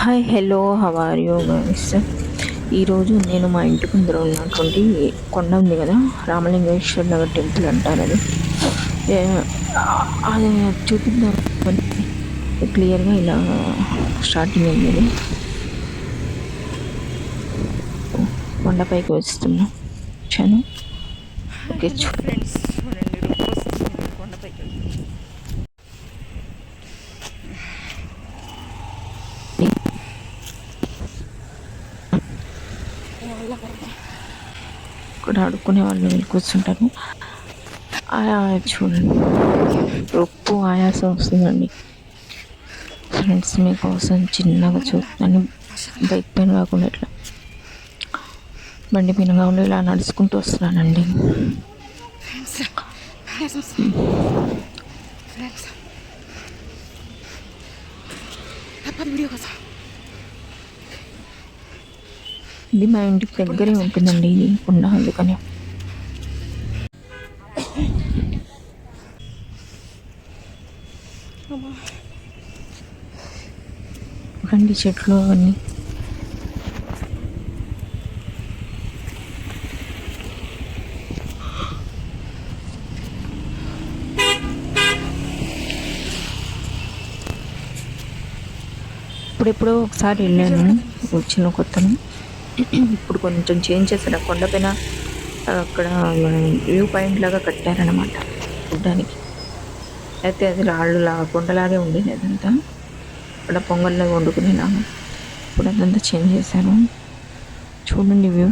Hi hello how are you guys. ఈరోజు నేను మా ఇంటి ముందర ఉన్నటువంటి కొండ ఉంది కదా, రామలింగేశ్వర నగర్ టెంపుల్ అంటారు అది. అది చూపిద్దామని క్లియర్గా ఇలా స్టార్టింగ్ అయింది. అది కొండపైకి వస్తున్నాను. ఓకే ఫ్రెండ్స్ చూడండి, రోజు కొండపైకి ఇక్కడ ఆడుకునే వాళ్ళు వెళ్ళి కూర్చుంటారు. చూడండి, రొప్పు ఆయాసం వస్తుందండి. ఫ్రెండ్స్ మీకోసం చిన్నగా చూస్తాను, బైక్ పైన కాకుండా ఇట్లా బండి పైన కాకుండా ఇలా నడుచుకుంటూ వస్తున్నానండి. ఇది మా ఇంటికి దగ్గరే ఉంటుందండి ఇది కొండ, అందుకని రండి చెట్లు అవన్నీ. ఇప్పుడెప్పుడో ఒకసారి వెళ్ళాను వచ్చిన కొత్తను. ఇప్పుడు కొంచెం చేంజ్ చేశారు. కొండపైన అక్కడ వ్యూ పాయింట్ లాగా కట్టారనమాట చూడ్డానికి. అయితే అది రాళ్ళులాగా కొండలాగే ఉండేది అదంతా. అక్కడ పొంగల్లాగా వండుకునేలాగా. ఇప్పుడు అదంతా చేంజ్ చేశారు. చూడండి వ్యూ.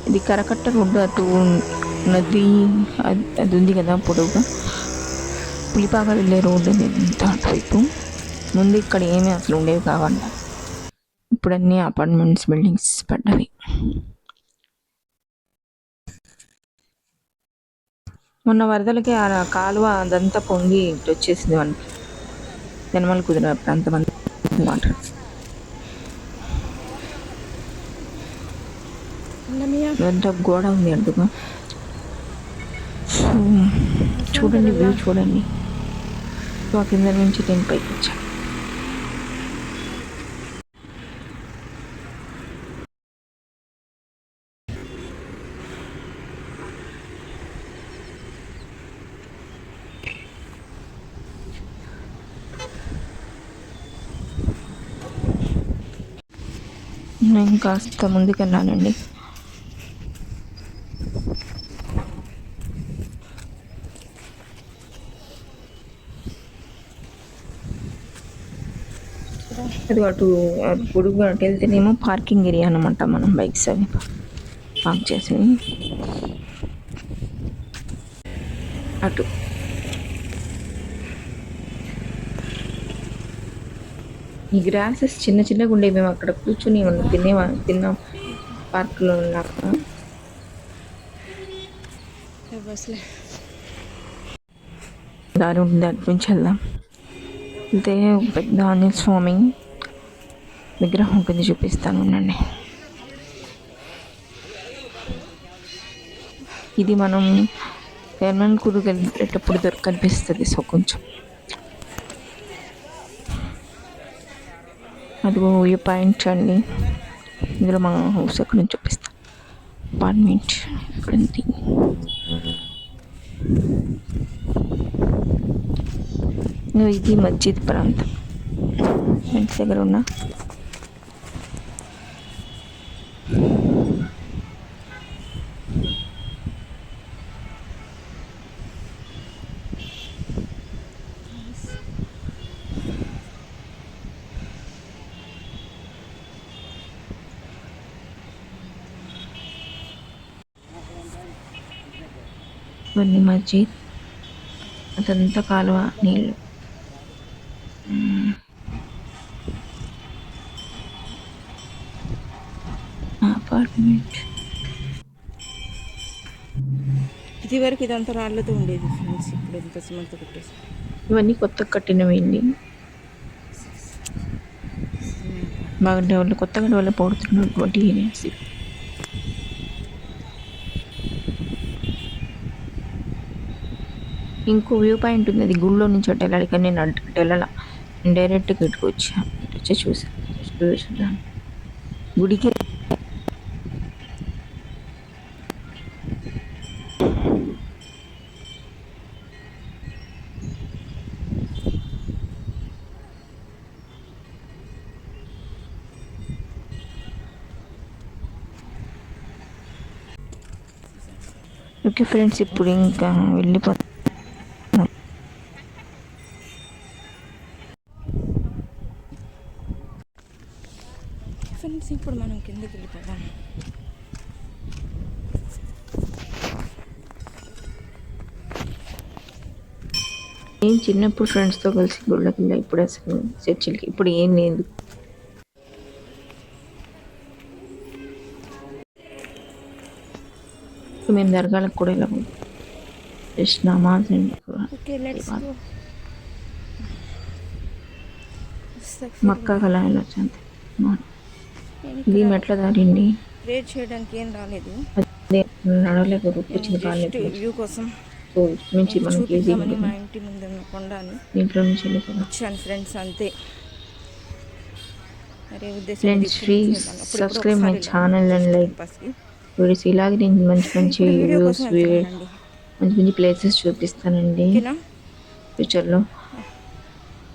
ఇది కరకట్ట రోడ్డు, అటు నది అది ఉంది కదా పొడవుగా, పులిపాక వెళ్ళే రోడ్డు అనేది అటువైపు. ముందు ఇక్కడ ఏమీ అసలు ఉండేవి కావంట, ఇప్పుడు అన్నీ అపార్ట్మెంట్స్ బిల్డింగ్స్ పడ్డవి. మొన్న వరదలకి ఆ కాలువ అదంతా పొంగి ఇటు వచ్చేసింది మనకి. జనమల కుదిర ప్రాంతం అంతా అదంతా గోడ ఉంది అడ్డుగా. చూడండి వ్యూ చూడండి. ఆ కింద నుంచి నేను పైకి వచ్చాను. నేను కాస్త ముందుకు వెళ్ళానండి. అది అటు పొడుగు అటు వెళ్తేనేమో పార్కింగ్ ఏరియా అనమాట. మనం బైక్స్ అవి పార్క్ చేసేవి అటు. ఈ గ్రాసెస్ చిన్న చిన్నగా ఉండేవి. మేము అక్కడ కూర్చుని తిన్నాం పార్క్లో ఉన్నాక. దారి ఉంటుంది, అటు నుంచి వెళ్దాం. అయితే పెద్ద ఆంజనేయ స్వామి విగ్రహం ఉంటుంది, చూపిస్తాను ఉండండి. ఇది మనం ఎర్మన్కూరుకు వెళ్ళేటప్పుడు కనిపిస్తుంది. సో కొంచెం అదిగో వ్యూ పాయింట్ అండి. ఇందులో మా హౌస్ ఎక్కడ నుంచి చూపిస్తాం. అపార్ట్మెంట్ ఇక్కడ ఉంది. ఇది మస్జిద్ ప్రాంతం. ఇంటి దగ్గర ఉన్న ఇవన్నీ మస్జిద్. అదంతా కాలువ నీళ్ళు. అపార్ట్మెంట్. ఇది వరకు ఇదంతా రాళ్ళతో ఉండేది ఫ్రెండ్స్, ఇప్పుడు ఎంత సిమెంట్తో కట్టేసి. ఇవన్నీ కొత్త కట్టినవి. బాగా కొత్తగా డెవలప్ అవుతున్నటువంటి ఏరియాస్ ఇవి. ఇంకో వ్యూ పాయింట్ ఉంది, అది గుళ్ళో నుంచి అటు వెళ్ళాలి, కానీ నేను అటు వెళ్ళాల, నేను డైరెక్ట్గా ఇటుకు వచ్చా, ఇటు వచ్చి చూసాను, జస్ట్ చూద్దాం గుడికి. ఓకే ఫ్రెండ్స్, ఇప్పుడు ఇంకా వెళ్ళిపోతాం. ఫ్రెండ్స్ ఇప్పుడు మనం కిందకి వెళ్ళిపోదాం. నేను చిన్నప్పుడు ఫ్రెండ్స్తో కలిసి గుళ్ళకి వెళ్ళా, ఇప్పుడు అసలు చర్చిలకి ఇప్పుడు ఏం లేదు. మేము దర్గాలకు కూడా వెళ్ళాము, జస్ట్ నమాజ్ అండి. Okay let's go. మక్కా కలా వెళ్ళొచ్చు అంతే. ఇది మెట్ల దారిండి, ప్రేర్ చేయడానికి ఏం రాలేదు, అదే నడవలేక వచ్చింది జస్ట్ కానీ వ్యూ కోసం సో నుంచి మనకి ఈజీ చూపిద్దామని ఉంటుంది. మా ఇంటి ముందు ఉన్న కొండ అని దీంట్లో నుంచి వెళ్ళిపోదాం. వచ్చాను ఫ్రెండ్స్, అంతే. అరే ఉద్దేశం friends please subscribe my channel and like videos. ఇలాగే నేను మంచి మంచి వీడియో వ్యూస్, కోసం వెళ్తున్నానండి. మంచి మంచి ప్లేసెస్ చూపిస్తానండి ఓకేనా? ఫ్యూచర్లో.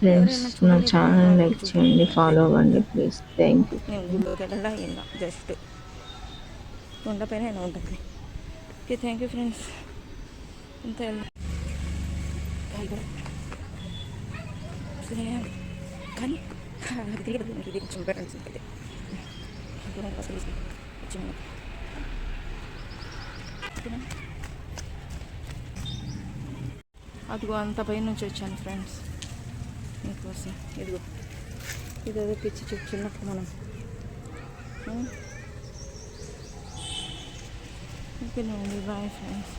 ఫ్రెండ్స్ నా ఛానల్ లైక్ చేయండి, ఫాలో అవ్వండి ప్లీజ్. Thank you. నేను గుళ్ళోకి వెళ్ళాలా ఇలా జస్ట్ కొండపైన అయినా ఉంటుంది. Okay thank you friends. ఇంత కానీ ఇది కొంచెం బెటర్ అనిపిస్తుంది. అదిగో అంత పై నుంచి వచ్చాను ఫ్రెండ్స్ మీకోసం. ఇదిగో ఇదేదో పిచ్చి చెట్టు చిన్నప్పుడు మనం ఓకేనండి. Bye friends.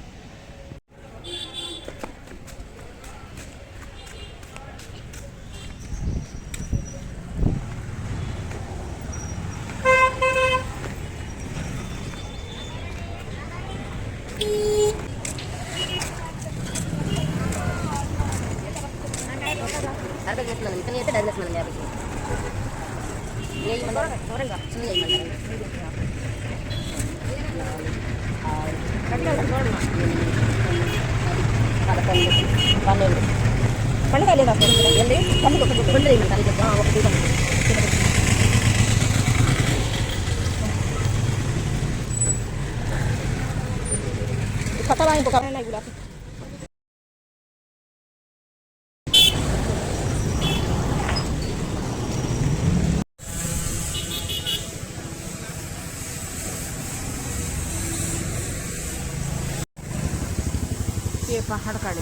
ये पहाड़ काढ़े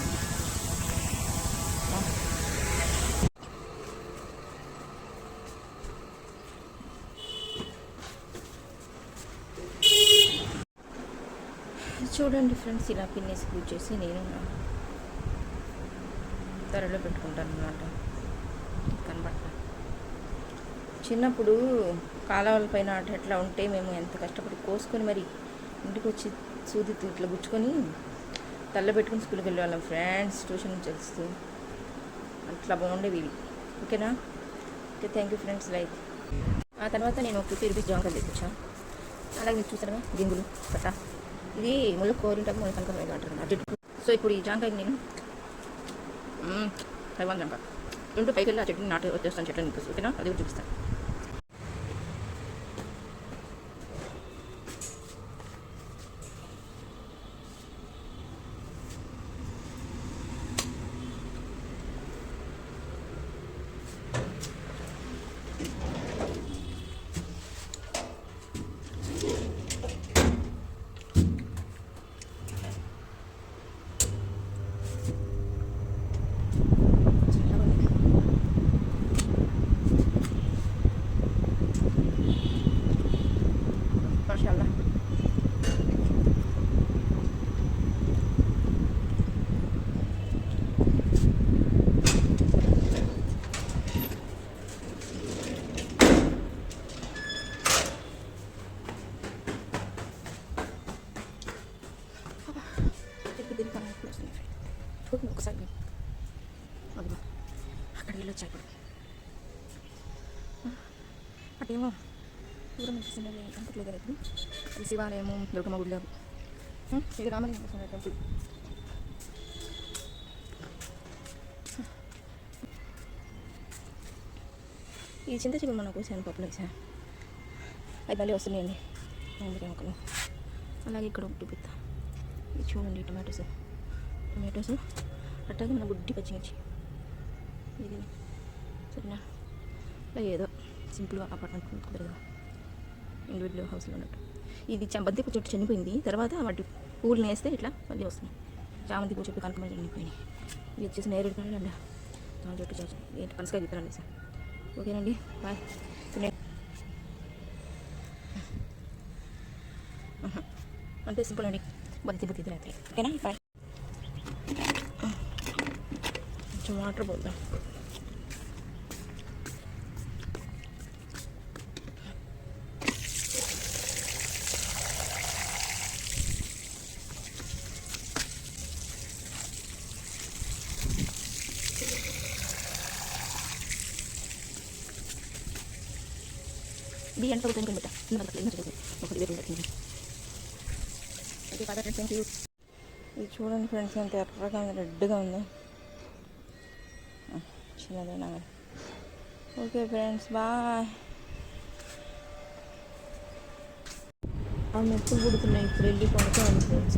చూడండి ఫ్రెండ్స్, ఇలా పిన్నేసి పూజ చేసి నేను త్వరలో పెట్టుకుంటాను అన్నమాట. కనబట్ట చిన్నప్పుడు కాలువల పైన అట్లా ఉంటే మేము ఎంత కష్టపడి కోసుకొని మరి ఇంటికి వచ్చి సూది ఇట్లా గుచ్చుకొని తల్ల పెట్టుకుని స్కూల్కి వెళ్ళేవాళ్ళం ఫ్రెండ్స్, ట్యూషన్ నుంచి వస్తూ. అట్లా బాగుండేవి ఇవి. ఓకేనా? Okay thank you friends. Like ఆ తర్వాత నేను 50 రూపీస్ జాంకాయలు తెప్పించాను. అలాగే మీరు చూసారా గింగులు కట్ట, ఇది ముళ్ళ కోరింటాకు ముళ్ళ కనకాయ అంటారు అన్నమాట. సో ఇప్పుడు ఈ జాంకాయని నేను 500 జాంకాయ ఇంటూ పైకి వెళ్ళి ఆ చెట్టుని నాటు వచ్చేస్తాను, చెట్టు మీకు. ఓకేనా? అది కూడా చూపిస్తాను. ఒకసారి అదిగో అక్కడ వెళ్ళొచ్చా ఇప్పుడు అటేమో దూరం అనిపిస్తుంది కనపట్లేదు కదా ఇప్పుడు ఇది శివాలయము దుర్గమ్మ గుడిలో ఇది రామలింగేశ్వర టెంపుల్. ఈ చింత చిగురు మనం కోసాను పప్పులో వేసాను, అది మళ్ళీ వస్తున్నాయండి అందుకే మొక్కలు. అలాగే ఇక్కడ ఒకటి పెద్ద ఇది చూడండి టమాటోస్ అట్లాగే మన గుడ్డి పచ్చిమిర్చి ఇది సరేనా. అలా ఏదో సింపుల్గా అపార్ట్మెంట్ కుదరదు, ఇండివిజువల్ హౌస్లో ఉన్నట్టు. ఇది బంతి పూల చెట్టు చనిపోయింది, తర్వాత వాటి పువ్వులు వేస్తే ఇట్లా మళ్ళీ వస్తున్నాయి. చామంతి పూల చెట్టు కనకమని చనిపోయినాయి. ఇది వచ్చేసి నేరేడు కానీ అండి దాని చెట్టు చాచు ఏంటి పనసకాయ విత్తనాలు సార్. ఓకేనండి బాయ్. అంతే సింపుల్ అండి, బంతి బుద్ధి రాత్రి. ఓకేనా బాయ్. కొంచెం వాటర్ పోద్దాం. ఇది ఎంత అవుతుంది కనుక ఒకటి వేరు ఉంటుంది. Thank you. ఇది చూడండి ఫ్రెండ్స్ ఎంత ఎర్రగా ఉంది, రెడ్గా ఉంది, చిన్నదైనా. Okay friends bye. ఆ మెప్పులు పుడుతున్నాయి, ఇప్పుడు వెళ్ళి పడుకోవాలి ఫ్రెండ్స్.